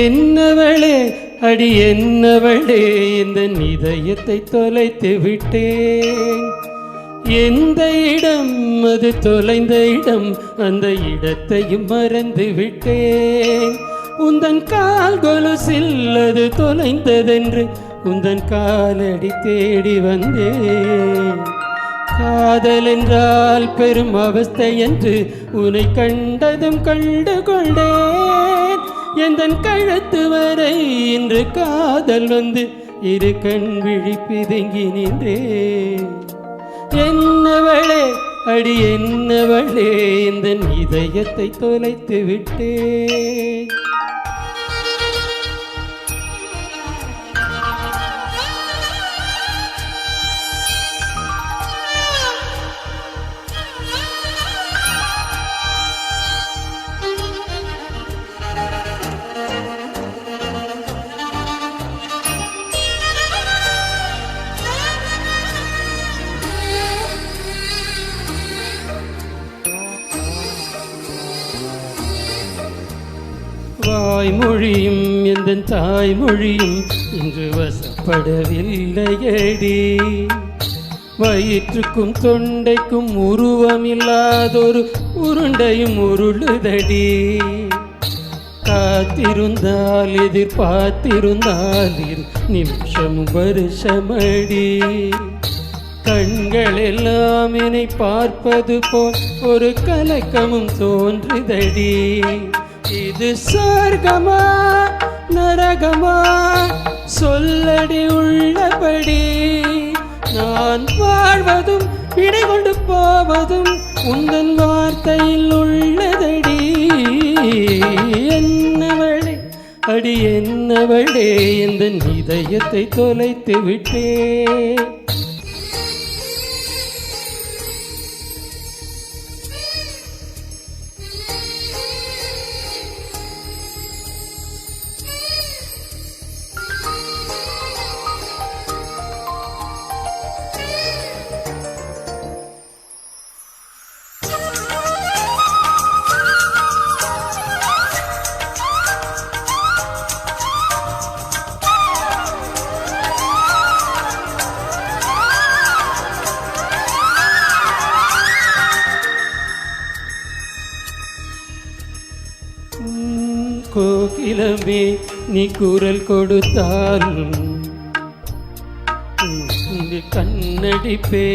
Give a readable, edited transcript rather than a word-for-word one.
என்னவளே அடி என்னவளே இந்த இதயத்தை தொலைத்து விட்டேன். எந்த இடம் அது தொலைந்த இடம், அந்த இடத்தையும் மறந்து விட்டேன். உந்தன் கால் கொலுசில் அது தொலைந்ததென்று உந்தன் காலடி தேடி வந்தேன். காதல் என்றால் பெரும் அவஸ்தை என்று உன்னை கண்டதும் கண்டு கொண்டேன். எந்தன் கழுத்து வரை இன்று காதல் வந்து இரு கண் விழி பிதுங்கி நின்றேன். என்னவளே அடி என்னவளே இந்த இதயத்தை தொலைத்து விட்டேன். வாய்மொழியும் எந்த தாய்மொழியும் இன்று வசப்படவில்லையடி. வயிற்றுக்கும் தொண்டைக்கும் உருவமில்லாதொரு உருண்டையும் உருளுதடி. காத்திருந்தால் எதிர்பார்த்திருந்தால் நிமிஷமும் வருஷமடி. கண்கள் எல்லாம் என்னை பார்ப்பது போல் ஒரு கலக்கமும் தோன்றுதடி. இது சொர்க்கமா நரகமா சொல்லடி உள்ளபடி. நான் வாழ்வதும் விடை கொண்டு போவதும் உந்தன் வார்த்தையில் உள்ளதடி. என்னவளே அடி என்னவளே இந்த இதயத்தை தொலைத்து விட்டேன். கோகிலமே நீ குரல் கொடுத்தாலும் கண்ணடிப்பே.